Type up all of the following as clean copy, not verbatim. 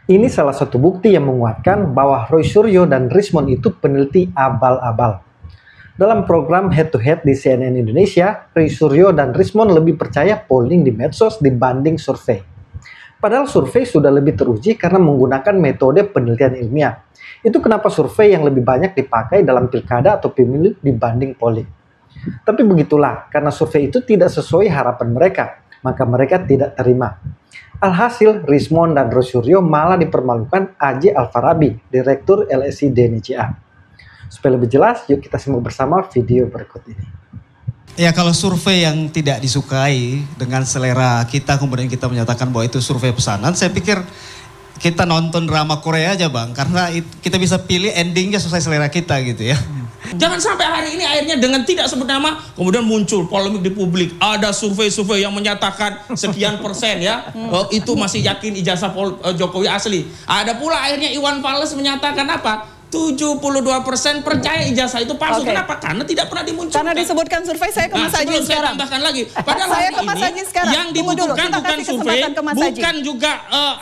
Ini salah satu bukti yang menguatkan bahwa Roy Suryo dan Rismond itu peneliti abal-abal. Dalam program Head to Head di CNN Indonesia, Roy Suryo dan Rismond lebih percaya polling di medsos dibanding survei. Padahal survei sudah lebih teruji karena menggunakan metode penelitian ilmiah. Itu kenapa survei yang lebih banyak dipakai dalam pilkada atau pemilu dibanding polling. Tapi begitulah, karena survei itu tidak sesuai harapan mereka, maka mereka tidak terima. Alhasil, Rismond dan Roy Suryo malah dipermalukan A.J. Alfarabi, Direktur LSI DNCA. Supaya lebih jelas, yuk kita simak bersama video berikut ini. Ya, kalau survei yang tidak disukai dengan selera kita, kemudian kita menyatakan bahwa itu survei pesanan, saya pikir kita nonton drama Korea aja Bang, karena kita bisa pilih endingnya sesuai selera kita gitu ya. Jangan sampai hari ini akhirnya dengan tidak sebut nama, kemudian muncul polemik di publik. Ada survei-survei yang menyatakan sekian persen ya, itu masih yakin ijazah Jokowi asli. Ada pula akhirnya Iwan Fals menyatakan apa? 72% percaya ijazah itu palsu. Kenapa? Karena tidak pernah dimunculkan. Karena disebutkan survei. Saya ke Mas Haji sekarang. Saya tambahkan lagi. Padahal saya hari ke Mas Haji sekarang. Yang dibutuhkan bukan survei, bukan juga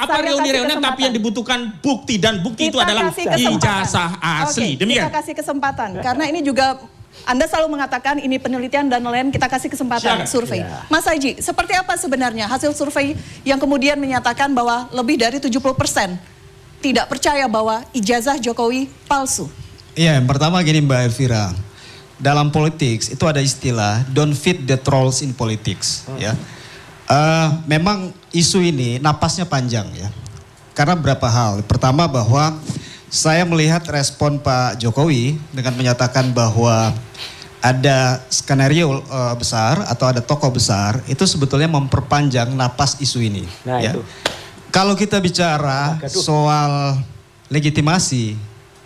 reuni-reuni, tapi yang dibutuhkan bukti, dan bukti itu adalah ijazah asli. Demikian. Kita kasih kesempatan karena ini juga Anda selalu mengatakan ini penelitian dan lain, kita kasih kesempatan survei. Mas Haji, seperti apa sebenarnya hasil survei yang kemudian menyatakan bahwa lebih dari 70% tidak percaya bahwa ijazah Jokowi palsu? Iya, yang pertama gini Mbak Elvira, dalam politik itu ada istilah don't feed the trolls in politics. Ya, memang isu ini napasnya panjang ya, karena beberapa hal. Pertama bahwa saya melihat respon Pak Jokowi dengan menyatakan bahwa ada skenario besar atau ada tokoh besar, itu sebetulnya memperpanjang napas isu ini. Nah ya. itu. Kalau kita bicara soal legitimasi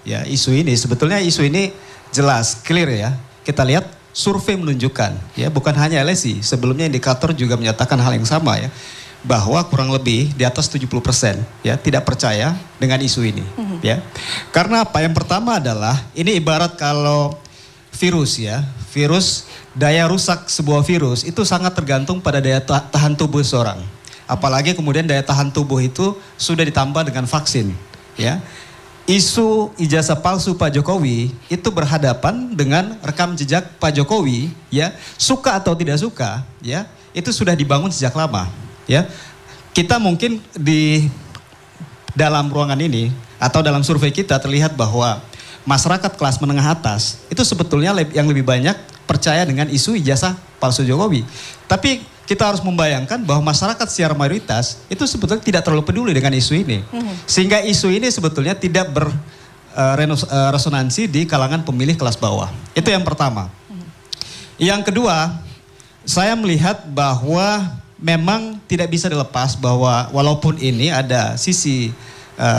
ya isu ini, sebetulnya isu ini jelas, clear ya. Kita lihat survei menunjukkan ya, bukan hanya LSI, sebelumnya indikator juga menyatakan hal yang sama ya, bahwa kurang lebih di atas 70% ya tidak percaya dengan isu ini ya. Karena apa? Yang pertama adalah ini ibarat kalau virus ya, virus, daya rusak sebuah virus itu sangat tergantung pada daya tahan tubuh seorang. Apalagi kemudian daya tahan tubuh itu sudah ditambah dengan vaksin ya. Isu ijazah palsu Pak Jokowi itu berhadapan dengan rekam jejak Pak Jokowi ya, suka atau tidak suka ya, itu sudah dibangun sejak lama ya. Kita mungkin di dalam ruangan ini atau dalam survei kita terlihat bahwa masyarakat kelas menengah atas itu sebetulnya yang lebih banyak percaya dengan isu ijazah palsu Jokowi. Tapi kita harus membayangkan bahwa masyarakat secara mayoritas itu sebetulnya tidak terlalu peduli dengan isu ini. Sehingga isu ini sebetulnya tidak berresonansi di kalangan pemilih kelas bawah. Itu yang pertama. Yang kedua, saya melihat bahwa memang tidak bisa dilepas bahwa walaupun ini ada sisi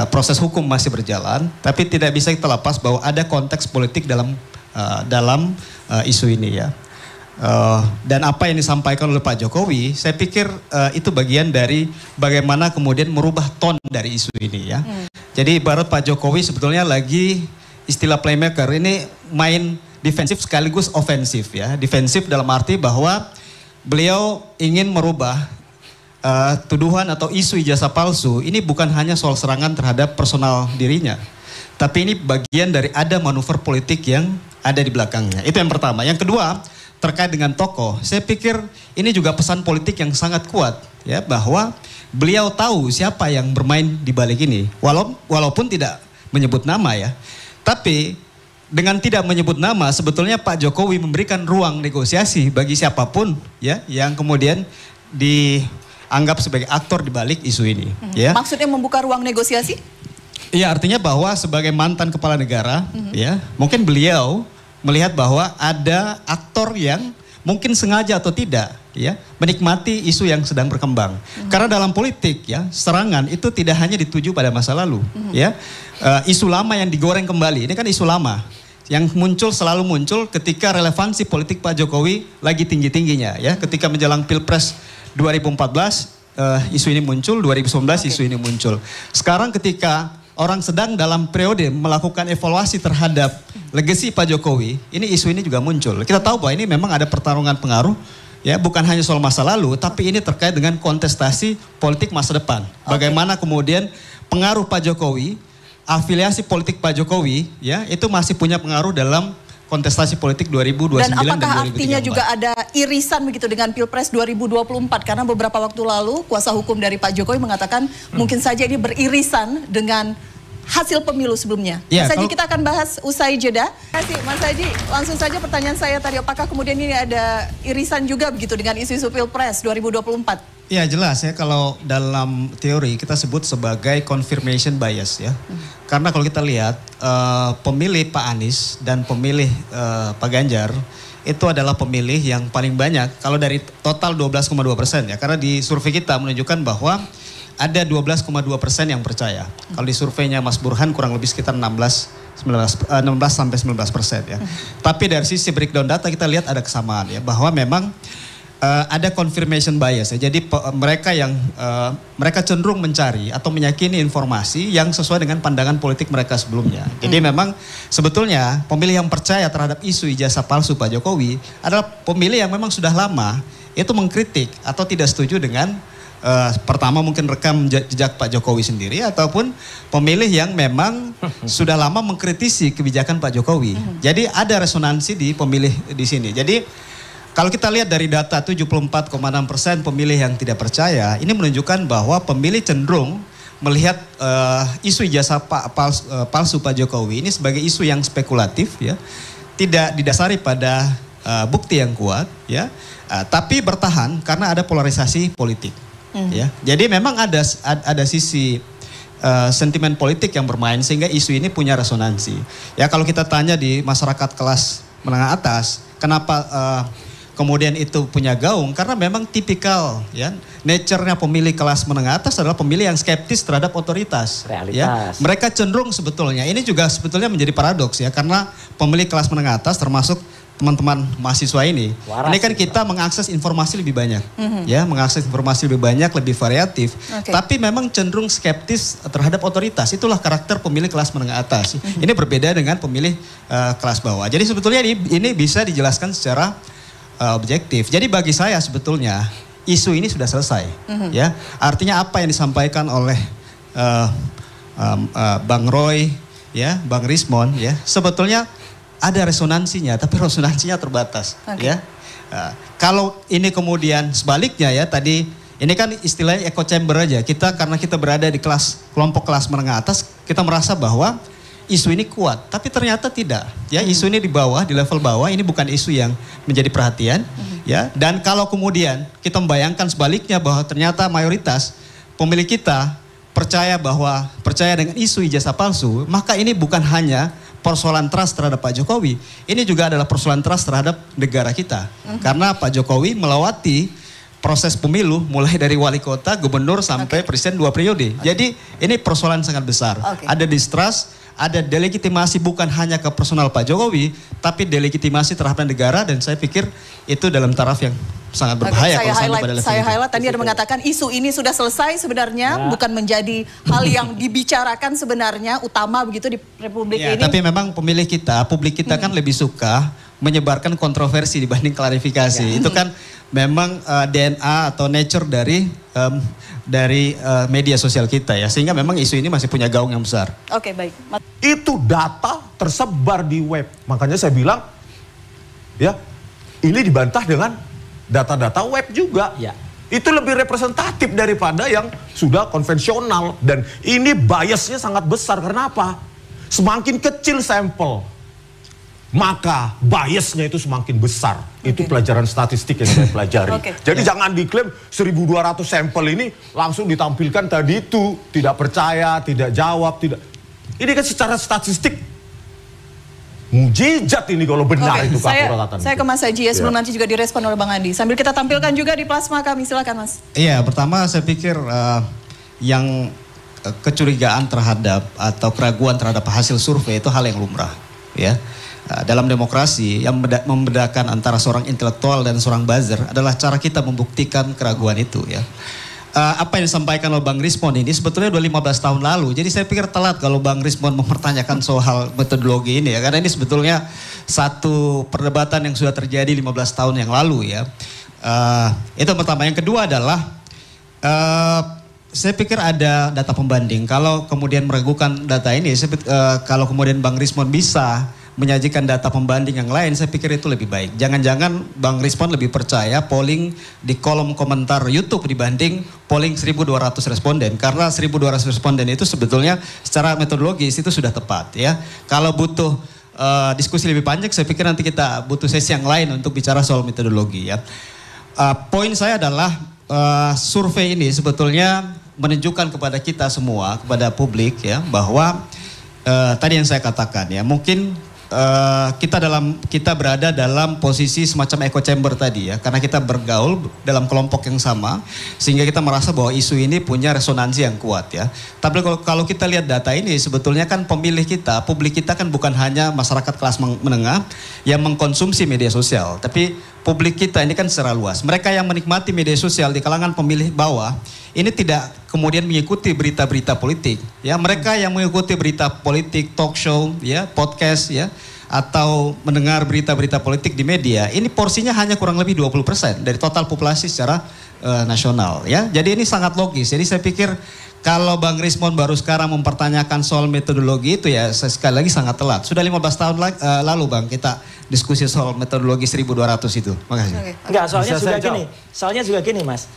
proses hukum masih berjalan, tapi tidak bisa kita lepas bahwa ada konteks politik dalam isu ini ya. Dan apa yang disampaikan oleh Pak Jokowi, saya pikir itu bagian dari bagaimana kemudian merubah tone dari isu ini ya. Jadi ibarat Pak Jokowi sebetulnya lagi istilah playmaker ini main defensif sekaligus ofensif ya. Defensif dalam arti bahwa beliau ingin merubah tuduhan atau isu ijazah palsu ini bukan hanya soal serangan terhadap personal dirinya, tapi ini bagian dari ada manuver politik yang ada di belakangnya. Itu yang pertama. Yang kedua, terkait dengan tokoh, saya pikir ini juga pesan politik yang sangat kuat ya, bahwa beliau tahu siapa yang bermain di balik ini, walaupun tidak menyebut nama ya. Tapi dengan tidak menyebut nama, sebetulnya Pak Jokowi memberikan ruang negosiasi bagi siapapun ya yang kemudian dianggap sebagai aktor di balik isu ini ya. Maksudnya membuka ruang negosiasi? Iya, artinya bahwa sebagai mantan kepala negara ya, mungkin beliau melihat bahwa ada aktor yang mungkin sengaja atau tidak ya menikmati isu yang sedang berkembang. Karena dalam politik ya, serangan itu tidak hanya dituju pada masa lalu ya. Isu lama yang digoreng kembali, ini kan isu lama yang selalu muncul ketika relevansi politik Pak Jokowi lagi tinggi-tingginya ya. Ketika menjelang Pilpres 2014 isu ini muncul, 2019 isu ini muncul. Sekarang ketika orang sedang dalam periode melakukan evaluasi terhadap legasi Pak Jokowi, ini isu ini juga muncul. Kita tahu bahwa ini memang ada pertarungan pengaruh Ya, bukan hanya soal masa lalu, tapi ini terkait dengan kontestasi politik masa depan. Bagaimana kemudian pengaruh Pak Jokowi, afiliasi politik Pak Jokowi, ya, itu masih punya pengaruh dalam kontestasi politik 2029 dan 2034. Dan apakah artinya juga ada irisan begitu dengan Pilpres 2024? Karena beberapa waktu lalu kuasa hukum dari Pak Jokowi mengatakan mungkin saja ini beririsan dengan hasil pemilu sebelumnya. Ya, Mas Haji, kita akan bahas usai jeda. Mas Haji, langsung saja pertanyaan saya tadi, apakah kemudian ini ada irisan juga begitu dengan isu-isu Pilpres 2024? Ya, jelas ya, kalau dalam teori kita sebut sebagai confirmation bias ya. Karena kalau kita lihat pemilih Pak Anies dan pemilih Pak Ganjar itu adalah pemilih yang paling banyak kalau dari total 12,2% ya. Karena di survei kita menunjukkan bahwa ada 12,2% yang percaya. Kalau di surveinya Mas Burhan kurang lebih sekitar 16-19% ya. Tapi dari sisi breakdown data kita lihat ada kesamaan ya, bahwa memang ada confirmation bias ya. Jadi mereka yang mereka cenderung mencari atau meyakini informasi yang sesuai dengan pandangan politik mereka sebelumnya. Jadi memang sebetulnya pemilih yang percaya terhadap isu ijazah palsu Pak Jokowi adalah pemilih yang memang sudah lama itu mengkritik atau tidak setuju dengan pertama mungkin rekam jejak Pak Jokowi sendiri, ataupun pemilih yang memang sudah lama mengkritisi kebijakan Pak Jokowi. Jadi ada resonansi di pemilih di sini. Jadi kalau kita lihat dari data 74,6% pemilih yang tidak percaya, ini menunjukkan bahwa pemilih cenderung melihat isu ijazah palsu Pak Jokowi ini sebagai isu yang spekulatif ya, tidak didasari pada bukti yang kuat ya, tapi bertahan karena ada polarisasi politik. Ya, jadi memang ada sisi sentimen politik yang bermain sehingga isu ini punya resonansi. Ya, kalau kita tanya di masyarakat kelas menengah atas, kenapa kemudian itu punya gaung? Karena memang tipikal ya, nature-nya pemilih kelas menengah atas adalah pemilih yang skeptis terhadap otoritas. Ya, mereka cenderung sebetulnya, ini juga sebetulnya menjadi paradoks ya, karena pemilih kelas menengah atas termasuk teman-teman mahasiswa ini kan kita mengakses informasi lebih banyak, ya, mengakses informasi lebih banyak, lebih variatif, tapi memang cenderung skeptis terhadap otoritas. Itulah karakter pemilih kelas menengah atas. Ini berbeda dengan pemilih kelas bawah. Jadi sebetulnya ini bisa dijelaskan secara objektif. Jadi bagi saya sebetulnya isu ini sudah selesai, ya. Artinya apa yang disampaikan oleh Bang Roy, ya, Bang Rismon, ya, sebetulnya ada resonansinya, tapi resonansinya terbatas, ya. Kalau ini kemudian sebaliknya ya, tadi ini kan istilahnya echo chamber aja. Karena kita berada di kelompok kelas menengah atas, kita merasa bahwa isu ini kuat, tapi ternyata tidak. Ya, isu ini di bawah, di level bawah, ini bukan isu yang menjadi perhatian, ya. Dan kalau kemudian kita membayangkan sebaliknya bahwa ternyata mayoritas pemilih kita percaya dengan isu ijazah palsu, maka ini bukan hanya persoalan trust terhadap Pak Jokowi, ini juga adalah persoalan trust terhadap negara kita. Karena Pak Jokowi melewati proses pemilu mulai dari wali kota, gubernur sampai presiden 2 periode. Jadi ini persoalan sangat besar. Ada distrust, ada delegitimasi bukan hanya ke personal Pak Jokowi, tapi delegitimasi terhadap negara, dan saya pikir itu dalam taraf yang sangat berbahaya. Saya highlight tadi ada mengatakan isu ini sudah selesai sebenarnya, bukan menjadi hal yang dibicarakan sebenarnya utama begitu di Republik ini. Tapi memang pemilih kita, publik kita kan lebih suka menyebarkan kontroversi dibanding klarifikasi. Itu kan memang DNA atau nature dari media sosial kita ya, sehingga memang isu ini masih punya gaung yang besar. Oke, baik. Itu data tersebar di web, makanya saya bilang ya ini dibantah dengan data-data web juga. Ya. Itu lebih representatif daripada yang sudah konvensional, dan ini biasnya sangat besar. Karena apa? Semakin kecil sampel, maka biasnya itu semakin besar. Itu pelajaran statistik yang saya pelajari. Jadi jangan diklaim 1.200 sampel ini langsung ditampilkan tadi itu tidak percaya, tidak jawab, tidak. Ini kan secara statistik mujizat ini kalau benar itu keakuratan. Saya ke Mas Haji ya, sebelum nanti juga direspon oleh Bang Andi. Sambil kita tampilkan juga di plasma kami, silakan Mas. Iya, pertama saya pikir yang kecurigaan terhadap atau keraguan terhadap hasil survei itu hal yang lumrah, ya. Dalam demokrasi yang membedakan antara seorang intelektual dan seorang buzzer adalah cara kita membuktikan keraguan itu, ya. Apa yang disampaikan oleh Bang Rismon ini sebetulnya udah 15 tahun lalu. Jadi saya pikir telat kalau Bang Rismon mempertanyakan soal metodologi ini ya. Karena ini sebetulnya satu perdebatan yang sudah terjadi 15 tahun yang lalu ya. Itu pertama. Yang kedua adalah saya pikir ada data pembanding. Kalau kemudian meragukan data ini, kalau kemudian Bang Rismon bisa menyajikan data pembanding yang lain, saya pikir itu lebih baik. Jangan-jangan Bang Rismon lebih percaya polling di kolom komentar YouTube dibanding polling 1.200 responden. Karena 1.200 responden itu sebetulnya secara metodologis itu sudah tepat ya. Kalau butuh diskusi lebih panjang, saya pikir nanti kita butuh sesi yang lain untuk bicara soal metodologi ya. Poin saya adalah survei ini sebetulnya menunjukkan kepada kita semua, kepada publik ya, bahwa tadi yang saya katakan ya, mungkin kita berada dalam posisi semacam echo chamber tadi ya, karena kita bergaul dalam kelompok yang sama sehingga kita merasa bahwa isu ini punya resonansi yang kuat ya. Tapi kalau kita lihat data ini sebetulnya kan pemilih kita, publik kita kan bukan hanya masyarakat kelas menengah yang mengkonsumsi media sosial, tapi publik kita ini kan secara luas. Mereka yang menikmati media sosial di kalangan pemilih bawah ini tidak kemudian mengikuti berita-berita politik ya. Mereka yang mengikuti berita politik, talk show ya, podcast ya, atau mendengar berita-berita politik di media, ini porsinya hanya kurang lebih 20% dari total populasi secara nasional ya. Jadi ini sangat logis. Jadi saya pikir kalau Bang Rismon baru sekarang mempertanyakan soal metodologi itu ya sekali lagi sangat telat. Sudah 15 tahun lalu Bang kita diskusi soal metodologi 1.200 itu. Makasih. Enggak, soalnya juga gini Mas.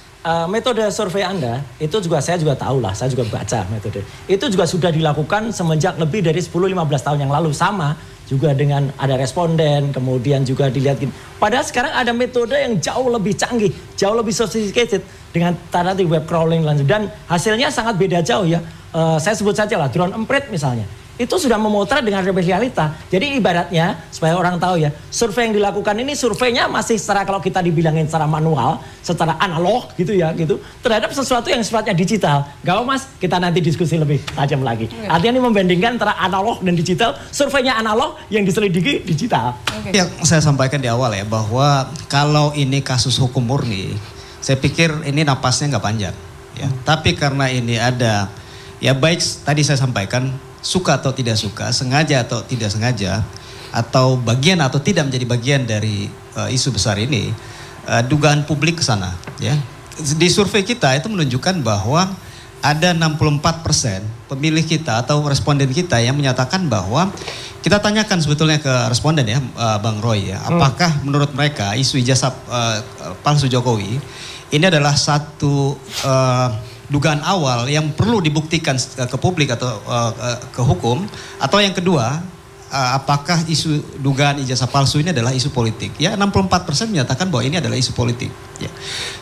Metode survei Anda itu juga saya juga tahu lah, saya juga baca metode. Itu juga sudah dilakukan semenjak lebih dari 10-15 tahun yang lalu, sama juga dengan ada responden, kemudian juga dilihat gini. Padahal sekarang ada metode yang jauh lebih canggih, jauh lebih sophisticated dengan tadi web crawling dan hasilnya sangat beda jauh ya. Saya sebut saja lah drone emprit misalnya. Itu sudah memotret dengan realita. Jadi ibaratnya supaya orang tahu ya, survei yang dilakukan ini surveinya masih secara kalau kita dibilangin secara manual, secara analog gitu ya gitu, terhadap sesuatu yang sifatnya digital. Gak apa Mas, kita nanti diskusi lebih tajam lagi. Artinya ini membandingkan antara analog dan digital, surveinya analog yang diselidiki digital. Yang saya sampaikan di awal ya, bahwa kalau ini kasus hukum murni, saya pikir ini napasnya nggak panjang ya. Tapi karena ini ada ya, baik tadi saya sampaikan, suka atau tidak suka, sengaja atau tidak sengaja, atau bagian atau tidak menjadi bagian dari isu besar ini, dugaan publik ke sana ya. Di survei kita itu menunjukkan bahwa ada 64% pemilih kita atau responden kita yang menyatakan bahwa, kita tanyakan sebetulnya ke responden ya, Bang Roy ya, apakah menurut mereka isu ijazah palsu Jokowi ini adalah satu dugaan awal yang perlu dibuktikan ke publik atau ke hukum, atau yang kedua, apakah isu dugaan ijazah palsu ini adalah isu politik? Ya, 64% menyatakan bahwa ini adalah isu politik. Ya.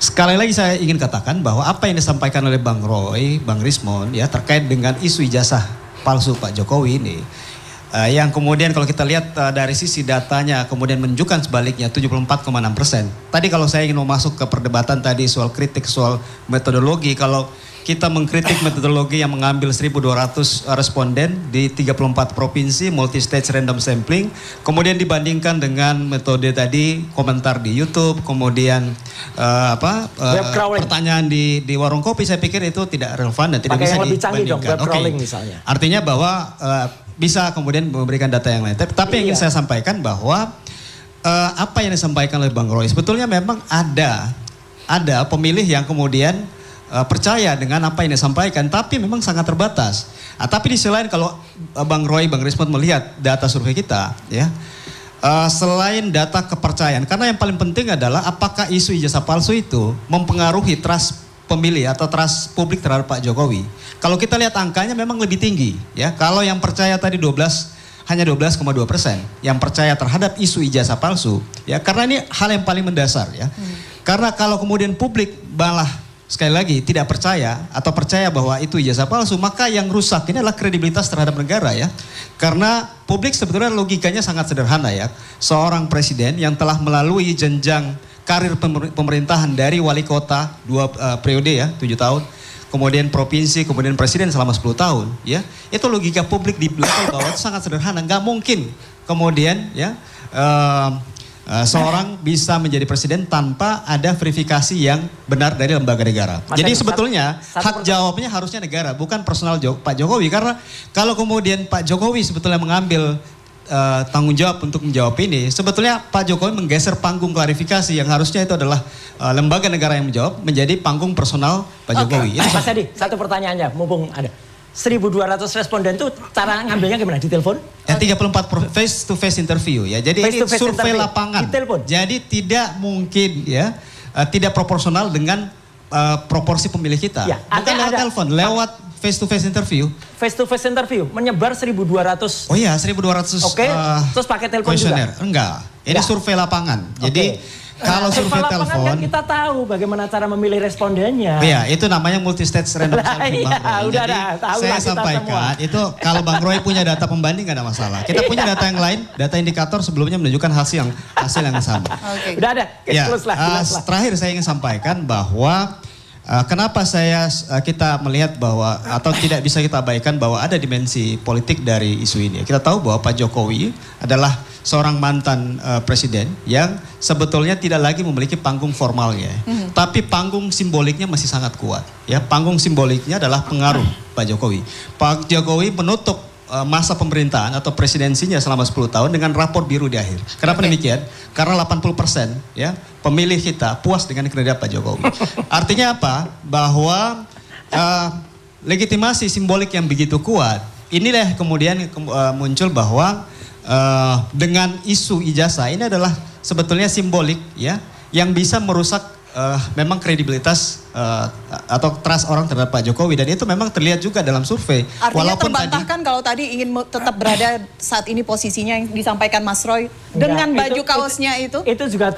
Sekali lagi saya ingin katakan bahwa apa yang disampaikan oleh Bang Roy, Bang Rismon ya terkait dengan isu ijazah palsu Pak Jokowi ini, yang kemudian kalau kita lihat dari sisi datanya kemudian menunjukkan sebaliknya 74,6%. Tadi kalau saya ingin masuk ke perdebatan tadi soal kritik soal metodologi, kalau kita mengkritik metodologi yang mengambil 1.200 responden di 34 provinsi, multi-stage random sampling, kemudian dibandingkan dengan metode tadi komentar di YouTube, kemudian pertanyaan di warung kopi, saya pikir itu tidak relevan dan tidak bisa dibandingkan. Artinya bahwa bisa kemudian memberikan data yang lain. Tapi yang ingin saya sampaikan bahwa apa yang disampaikan oleh Bang Roy, sebetulnya memang ada pemilih yang kemudian percaya dengan apa yang disampaikan, tapi memang sangat terbatas. Tapi di sisi lain kalau Bang Roy, Bang Rismon melihat data survei kita, ya, selain data kepercayaan, karena yang paling penting adalah apakah isu ijazah palsu itu mempengaruhi trust pemilih atau trust publik terhadap Pak Jokowi. Kalau kita lihat angkanya memang lebih tinggi, ya. Kalau yang percaya tadi hanya 12,2% yang percaya terhadap isu ijazah palsu, ya, karena ini hal yang paling mendasar, ya. Karena kalau kemudian publik malah sekali lagi tidak percaya atau percaya bahwa itu ijazah palsu, maka yang rusak ini adalah kredibilitas terhadap negara, ya. Karena publik sebetulnya logikanya sangat sederhana, ya. Seorang presiden yang telah melalui jenjang karir pemerintahan dari wali kota 2 periode, ya, 7 tahun, kemudian provinsi, kemudian presiden selama 10 tahun, ya. Itu logika publik di level bawah itu sangat sederhana. Nggak mungkin kemudian, ya, seorang bisa menjadi presiden tanpa ada verifikasi yang benar dari lembaga negara. Jadi sebetulnya hak jawabnya harusnya negara, bukan personal Pak Jokowi. Karena kalau kemudian Pak Jokowi sebetulnya mengambil tanggung jawab untuk menjawab ini, sebetulnya Pak Jokowi menggeser panggung klarifikasi yang harusnya itu adalah lembaga negara yang menjawab menjadi panggung personal Pak Jokowi. Itu Mas Adi, satu pertanyaannya, mumpung ada. 1.200 responden itu cara ngambilnya gimana? Di telepon? Yang 34 face to face interview ya. Jadi ini survei lapangan. Di telepon. Jadi tidak mungkin ya tidak proporsional dengan proporsi pemilih kita. Ya, bukan lewat telepon, lewat face to face interview. Face to face interview menyebar 1.200. Oh iya, 1.200. Oke. Terus pakai telepon juga? Enggak. Ini survei lapangan. Jadi kalau survei telepon kan kita tahu bagaimana cara memilih respondennya. Iya, itu namanya multi-stage random sampling, Bang Roy. Udah Jadi tahu saya sampaikan itu kalau Bang Roy punya data pembanding nggak ada masalah. Kita punya data yang lain, data indikator sebelumnya menunjukkan hasil yang sama. Udah ada. Ya, terakhir saya ingin sampaikan bahwa kenapa kita melihat bahwa atau tidak bisa kita abaikan bahwa ada dimensi politik dari isu ini. Kita tahu bahwa Pak Jokowi adalah seorang mantan presiden yang sebetulnya tidak lagi memiliki panggung formalnya, tapi panggung simboliknya masih sangat kuat. Ya, panggung simboliknya adalah pengaruh Pak Jokowi. Pak Jokowi menutup masa pemerintahan atau presidensinya selama 10 tahun dengan rapor biru di akhir. Kenapa demikian? Karena 80% ya pemilih kita puas dengan kinerja Pak Jokowi. Artinya apa? Bahwa legitimasi simbolik yang begitu kuat, inilah kemudian muncul bahwa dengan isu ijazah ini adalah sebetulnya simbolik ya yang bisa merusak memang kredibilitas atau trust orang terhadap Pak Jokowi, dan itu memang terlihat juga dalam survei. Artinya walaupun terbantahkan kalau tadi ingin tetap berada saat ini posisinya yang disampaikan Mas Roy dengan baju kaosnya itu juga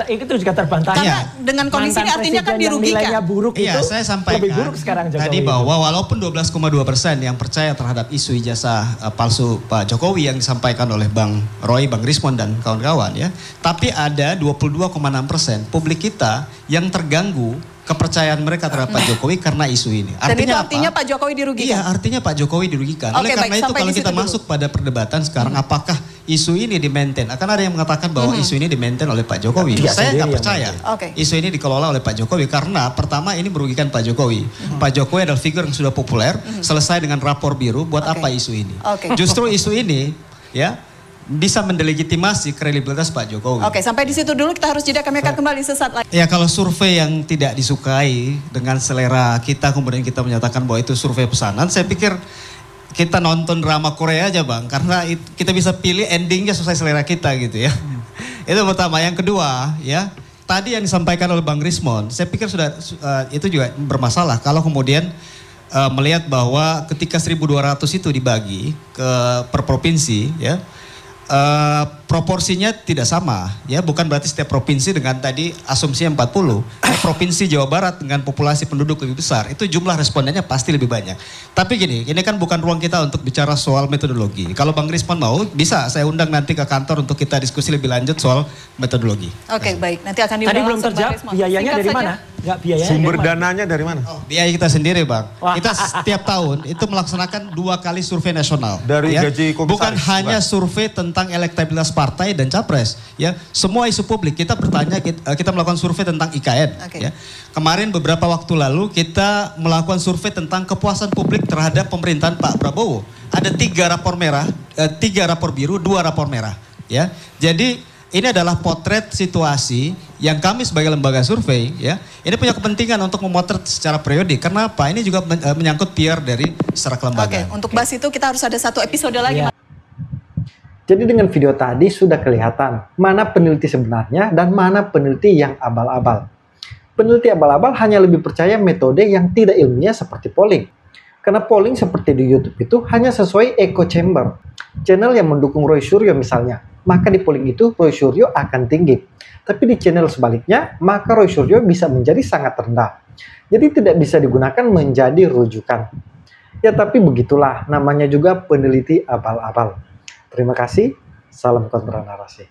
terbantahkan. Karena dengan kondisi ini artinya kan dirugikan. Nilainya buruk itu saya sampaikan lebih buruk sekarang Jokowi. tadi bahwa walaupun 12,2% yang percaya terhadap isu ijazah palsu Pak Jokowi yang disampaikan oleh Bang Roy, Bang Rismon dan kawan-kawan ya, tapi ada 22,6% publik kita yang terganggu kepercayaan mereka terhadap Pak Jokowi karena isu ini. Artinya Pak Jokowi dirugikan? Iya, artinya Pak Jokowi dirugikan. Oleh karena itu kalau kita masuk pada perdebatan sekarang apakah isu ini di-maintain? Akan ada yang mengatakan bahwa isu ini di-maintain oleh Pak Jokowi. Saya nggak percaya isu ini dikelola oleh Pak Jokowi karena pertama ini merugikan Pak Jokowi. Pak Jokowi adalah figur yang sudah populer, selesai dengan rapor biru, buat apa isu ini? Justru isu ini ya bisa mendelegitimasi kredibilitas Pak Jokowi. Oke, sampai di situ dulu, kita harus jeda, kami akan kembali sesaat lagi. Ya, kalau survei yang tidak disukai dengan selera kita kemudian kita menyatakan bahwa itu survei pesanan, saya pikir kita nonton drama Korea aja Bang, karena kita bisa pilih endingnya sesuai selera kita gitu ya. Itu pertama. Yang kedua ya, tadi yang disampaikan oleh Bang Rismon, saya pikir sudah itu juga bermasalah kalau kemudian melihat bahwa ketika 1.200 itu dibagi per provinsi ya, proporsinya tidak sama ya, bukan berarti setiap provinsi dengan tadi asumsinya 40 ya, provinsi Jawa Barat dengan populasi penduduk lebih besar itu jumlah respondennya pasti lebih banyak. Tapi gini, ini kan bukan ruang kita untuk bicara soal metodologi. Kalau Bang Rismon mau bisa saya undang nanti ke kantor untuk kita diskusi lebih lanjut soal metodologi. Oke, baik, nanti akan diulang. Tadi belum terjawab, biayanya dari mana? Sumber dananya dari mana? Biaya kita sendiri Bang. Kita setiap tahun itu melaksanakan 2 kali survei nasional. Dari gaji komisaris. Bukan hanya survei tentang elektabilitas partai dan capres ya, semua isu publik kita bertanya, kita melakukan survei tentang IKN ya. Kemarin beberapa waktu lalu kita melakukan survei tentang kepuasan publik terhadap pemerintahan Pak Prabowo. Ada 3 rapor merah, 3 rapor biru, 2 rapor merah ya. Jadi ini adalah potret situasi yang kami sebagai lembaga survei ya, ini punya kepentingan untuk memotret secara periodik. Karena apa? Ini juga menyangkut PR dari secara kelembagaan. Oke, untuk bahas itu kita harus ada 1 episode lagi. Jadi dengan video tadi sudah kelihatan mana peneliti sebenarnya dan mana peneliti yang abal-abal. Peneliti abal-abal hanya lebih percaya metode yang tidak ilmiah seperti polling. Karena polling seperti di YouTube itu hanya sesuai echo chamber. Channel yang mendukung Roy Suryo misalnya, maka di polling itu Roy Suryo akan tinggi. Tapi di channel sebaliknya, maka Roy Suryo bisa menjadi sangat rendah. Jadi tidak bisa digunakan menjadi rujukan. Ya tapi begitulah, namanya juga peneliti abal-abal. Terima kasih, salam kontra narasi.